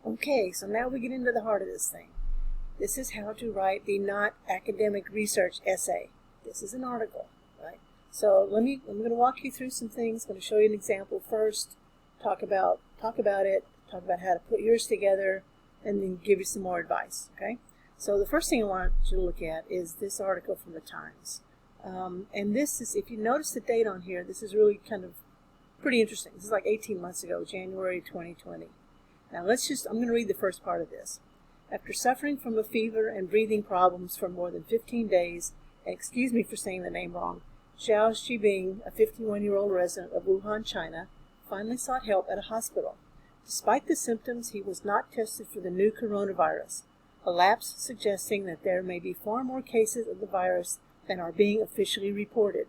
Okay, so now we get into the heart of this thing. This is how to write the not academic research essay. This is an article, right? So I'm going to walk you through some things. I'm going to show you an example first, talk about it, talk about how to put yours together, and then give you some more advice, okay? So the first thing I want you to look at is this article from the Times. And this is, if you notice the date on here, this is really kind of pretty interesting. This is like 18 months ago, January 2020. Now I'm going to read the first part of this. After suffering from a fever and breathing problems for more than 15 days, and excuse me for saying the name wrong, Xiao Xibing, a 51-year-old resident of Wuhan, China, finally sought help at a hospital. Despite the symptoms, he was not tested for the new coronavirus, a lapse suggesting that there may be far more cases of the virus than are being officially reported.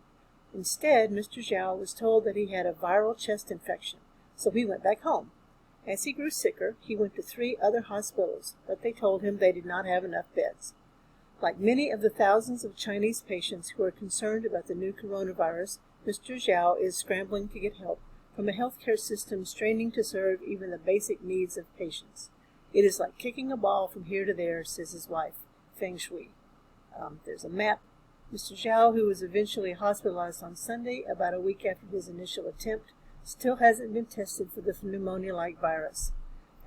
Instead, Mr. Zhao was told that he had a viral chest infection, so he went back home. As he grew sicker, he went to 3 other hospitals, but they told him they did not have enough beds. Like many of the thousands of Chinese patients who are concerned about the new coronavirus, Mr. Zhao is scrambling to get help from a healthcare system straining to serve even the basic needs of patients. It is like kicking a ball from here to there, says his wife, Feng Shui. There's a map. Mr. Zhao, who was eventually hospitalized on Sunday, about a week after his initial attempt, still hasn't been tested for the pneumonia-like virus.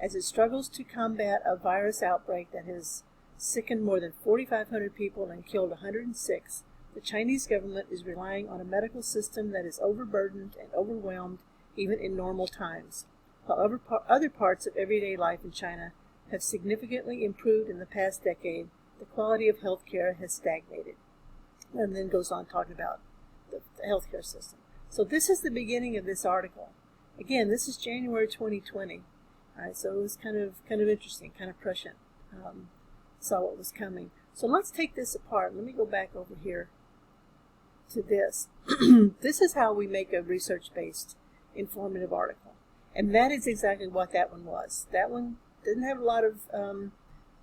As it struggles to combat a virus outbreak that has sickened more than 4,500 people and killed 106, the Chinese government is relying on a medical system that is overburdened and overwhelmed even in normal times. While other parts of everyday life in China have significantly improved in the past decade, the quality of healthcare has stagnated. And then goes on talking about the healthcare system. So this is the beginning of this article. Again, this is January 2020. All right, so it was kind of interesting, kind of prescient. Saw what was coming. So let's take this apart. Let me go back over here to this. This is how we make a research-based informative article. And that is exactly what that one was. That one didn't have a lot of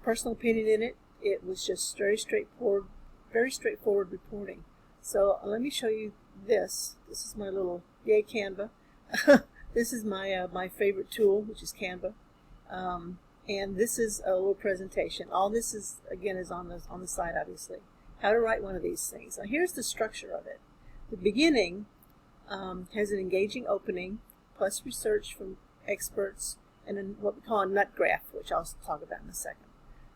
personal opinion in it. It was just very straightforward reporting. So let me show you this. This is my little, yay, Canva. This is my favorite tool, which is Canva. And this is a little presentation. All this is, again, is on the site, obviously. How to write one of these things. Now here's the structure of it. The beginning has an engaging opening, plus research from experts, and then what we call a nut graph, which I'll talk about in a second.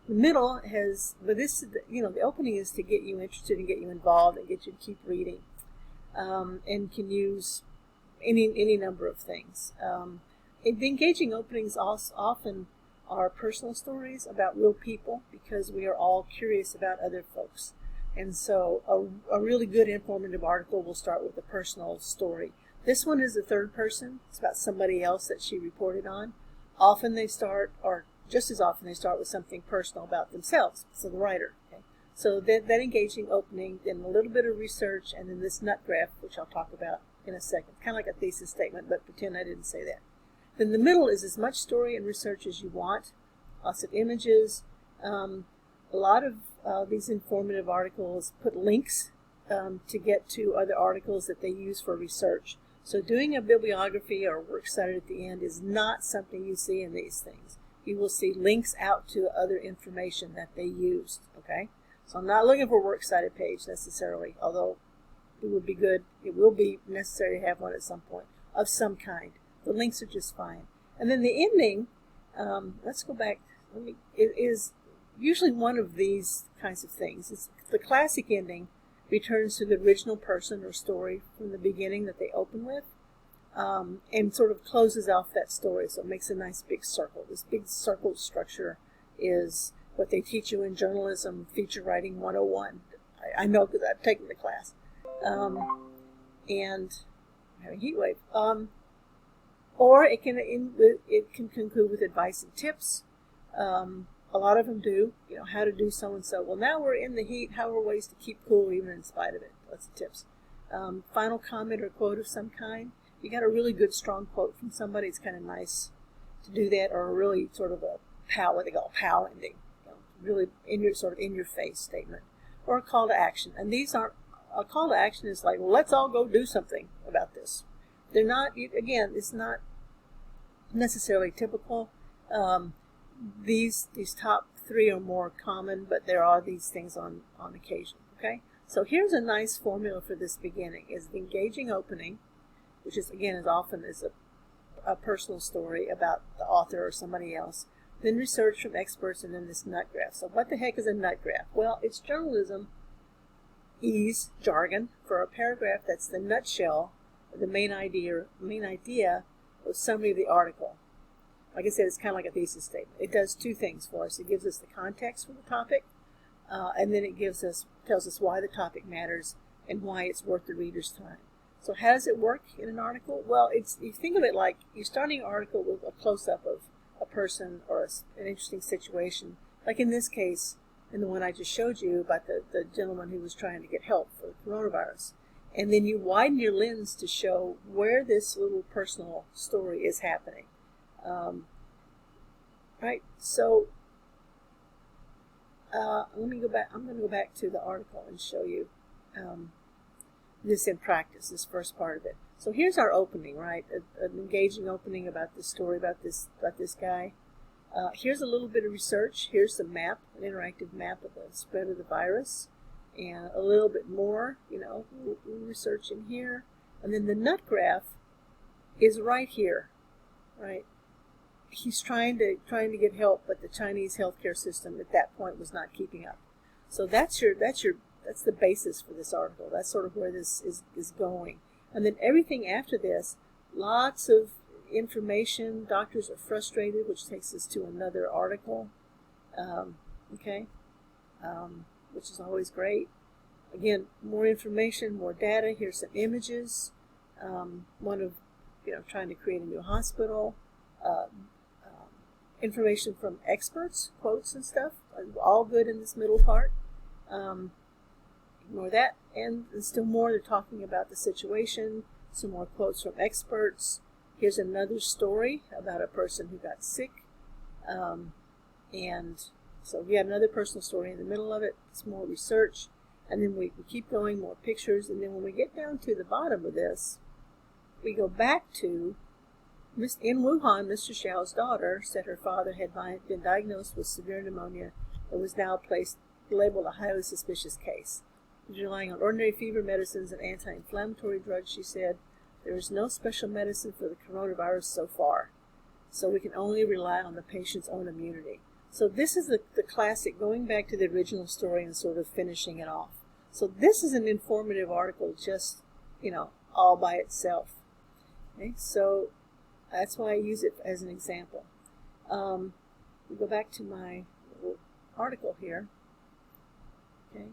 The middle has, but this, the opening is to get you interested and get you involved and get you to keep reading, and can use any number of things. The engaging openings also often are personal stories about real people, because we are all curious about other folks. And so a really good informative article will start with a personal story. This one is the third person. It's about somebody else that she reported on. Often they start, or just as often they start with something personal about themselves, so the writer. Okay? So that engaging opening, then a little bit of research, and then this nut graph, which I'll talk about in a second. Kind of like a thesis statement, but pretend I didn't say that. Then the middle is as much story and research as you want. Lots of images. A lot of these informative articles put links to get to other articles that they use for research. So doing a bibliography or works cited at the end is not something you see in these things. You will see links out to other information that they used, okay? So I'm not looking for a works cited page necessarily, although it would be good. It will be necessary to have one at some point of some kind. The links are just fine. And then the ending, let's go back. It is usually one of these kinds of things. It's the classic ending returns to the original person or story from the beginning that they open with, and sort of closes off that story, so it makes a nice big circle. This big circle structure is what they teach you in journalism, feature writing 101. I know because I've taken the class. And I'm having a heat wave. Or it can conclude with advice and tips. A lot of them do, how to do so and so. Well, now we're in the heat. How are ways to keep cool even in spite of it? Lots of tips. Final comment or quote of some kind. You got a really good, strong quote from somebody. It's kind of nice to do that, or a really sort of a pow, what they call a pow ending, really in your face statement, or a call to action. And these aren't, a call to action is like, well, let's all go do something about this. They're not, again, it's not necessarily typical. these top three are more common, but there are these things on occasion. Okay, so here's a nice formula for this beginning: is the engaging opening, which is again as often as a personal story about the author or somebody else, then research from experts, and then this nut graph. So what the heck is a nut graph? Well, it's journalism jargon for a paragraph that's the nutshell, the main idea or summary of the article. Like I said, it's kind of like a thesis statement. It does two things for us. It gives us the context for the topic, and then it tells us why the topic matters and why it's worth the reader's time. So how does it work in an article? Well, you think of it like you're starting an article with a close-up of a person or an interesting situation. Like in this case, in the one I just showed you about the gentleman who was trying to get help for the coronavirus. And then you widen your lens to show where this little personal story is happening. Right, so let me go back. I'm going to go back to the article and show you this in practice, this first part of it. So here's our opening, right? An engaging opening about this story about this guy. Here's a little bit of research. Here's the map, an interactive map of the spread of the virus, and a little bit more, we'll research in here. And then the nut graph is right here, right? He's trying to get help, but the Chinese healthcare system at that point was not keeping up. So that's the basis for this article. That's sort of where this is going. And then everything after this, lots of information. Doctors are frustrated, which takes us to another article. Which is always great. Again, more information, more data. Here's some images. One of trying to create a new hospital. Information from experts, quotes and stuff, all good in this middle part. Ignore that. And still more, they're talking about the situation, some more quotes from experts. Here's another story about a person who got sick. And so we have another personal story in the middle of it. It's more research. And then we keep going, more pictures. And then when we get down to the bottom of this, we go back to in Wuhan, Mr. Xiao's daughter said her father had been diagnosed with severe pneumonia and was now labeled a highly suspicious case. He was relying on ordinary fever medicines and anti-inflammatory drugs, she said. There is no special medicine for the coronavirus so far, so we can only rely on the patient's own immunity. So this is the classic, going back to the original story and sort of finishing it off. So this is an informative article just, all by itself. Okay, so that's why I use it as an example. We go back to my little article here. Okay,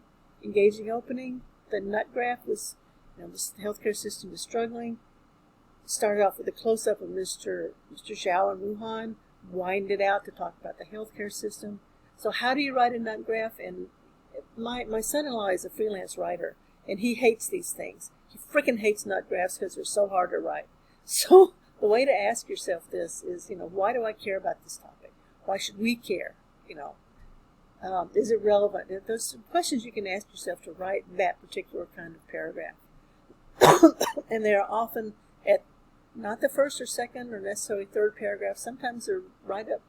engaging opening. The nut graph was, the healthcare system is struggling. Started off with a close-up of Mr. Xiao in Wuhan, widened it out to talk about the healthcare system. So how do you write a nut graph? And my son-in-law is a freelance writer, and he hates these things. He freaking hates nut graphs because they're so hard to write. So the way to ask yourself this is, why do I care about this topic? Why should we care? Is it relevant? Those are questions you can ask yourself to write that particular kind of paragraph. And they are often at not the first or second or necessarily third paragraph. Sometimes they're right up,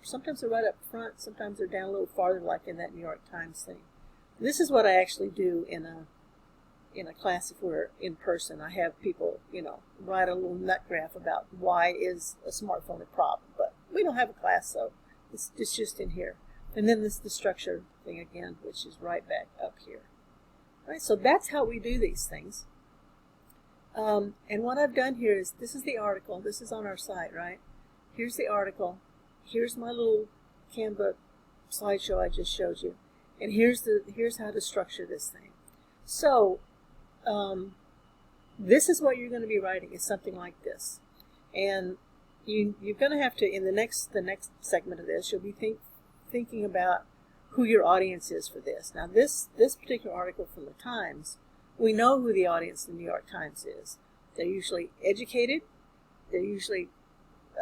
sometimes they're right up front. Sometimes they're down a little farther, like in that New York Times thing. This is what I actually do in a class if we're in person. I have people, write a little nut graph about why is a smartphone a problem. But we don't have a class, so it's just in here. And then the structure thing again, which is right back up here. All right, so that's how we do these things. And what I've done here is, this is the article. This is on our site, right? Here's the article. Here's my little Canva slideshow I just showed you. And here's how to structure this thing. So, this is what you're going to be writing, is something like this. And you're going to have to, in the next segment of this, you'll be thinking about who your audience is for this. Now, this particular article from the Times, we know who the audience in the New York Times is. They're usually educated. They're usually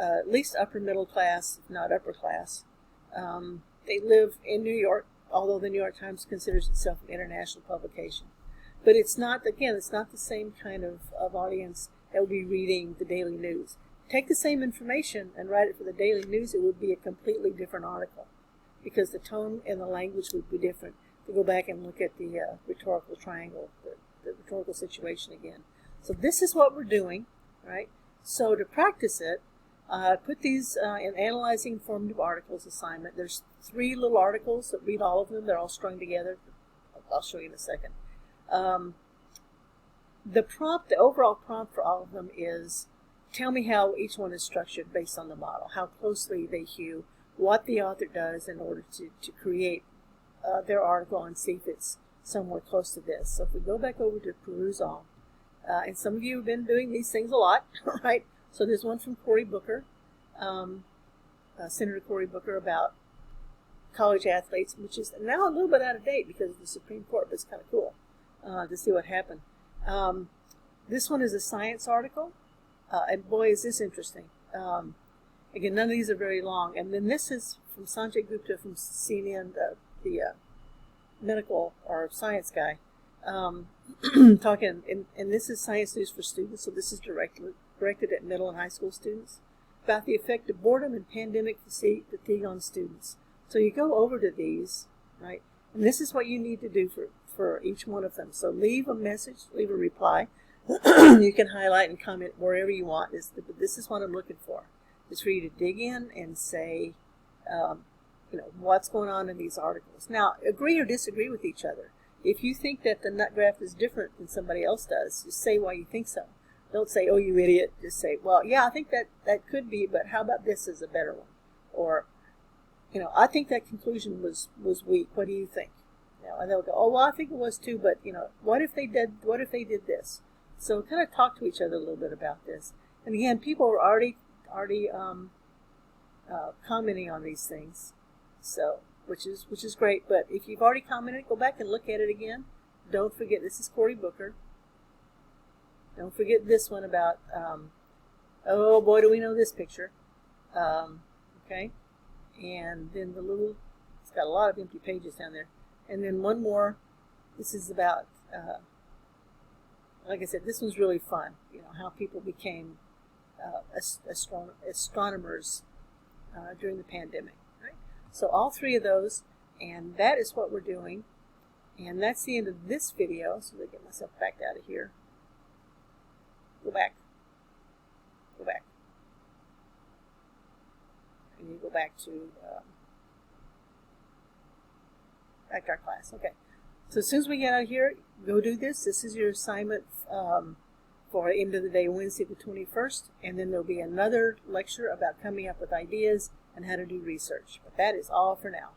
at least upper middle class, if not upper class. They live in New York, although the New York Times considers itself an international publication. But it's not the same kind of audience that will be reading the daily news. take the same information and write it for the daily news, it would be a completely different article because the tone and the language would be different. To go back and look at the rhetorical triangle, the rhetorical situation again. So this is what we're doing, right? So to practice it, put these in analyzing informative articles assignment. There's 3 little articles that read all of them. They're all strung together. I'll show you in a second. The overall prompt for all of them is, tell me how each one is structured based on the model, how closely they hew, what the author does in order to create their article and see if it's somewhere close to this. So if we go back over to peruse all, and some of you have been doing these things a lot, right? So there's one from Cory Booker, Senator Cory Booker, about college athletes, which is now a little bit out of date because of the Supreme Court, but it's kind of cool to see what happened. This one is a science article, and boy, is this interesting. Again, none of these are very long. And then this is from Sanjay Gupta from CNN, the medical or science guy, talking, and this is science news for students, so this is directed at middle and high school students, about the effect of boredom and pandemic fatigue on students. So you go over to these, right, and this is what you need to do for each one of them. So leave a message, leave a reply. You can highlight and comment wherever you want. This is what I'm looking for. It's for you to dig in and say, what's going on in these articles. Now, agree or disagree with each other. If you think that the nut graph is different than somebody else does, just say why you think so. Don't say, oh, you idiot. Just say, well, yeah, I think that could be, but how about this is a better one? Or, I think that conclusion was weak. What do you think? And they'll go, oh, well, I think it was too, but, what if they did this? So kind of talk to each other a little bit about this. And again, people are already commenting on these things. So, which is great. But if you've already commented, go back and look at it again. Don't forget, this is Cory Booker. Don't forget this one about, oh boy, do we know this picture. Okay. And then it's got a lot of empty pages down there. And then one more, this is about, like I said, this one's really fun. How people became astronomers during the pandemic. So all 3 of those, and that is what we're doing. And that's the end of this video. So let me get myself back out of here. Go back. Go back. And you go back to our class. Okay. So as soon as we get out of here, go do this. This is your assignment for end of the day, Wednesday the 21st. And then there'll be another lecture about coming up with ideas and how to do research. But that is all for now.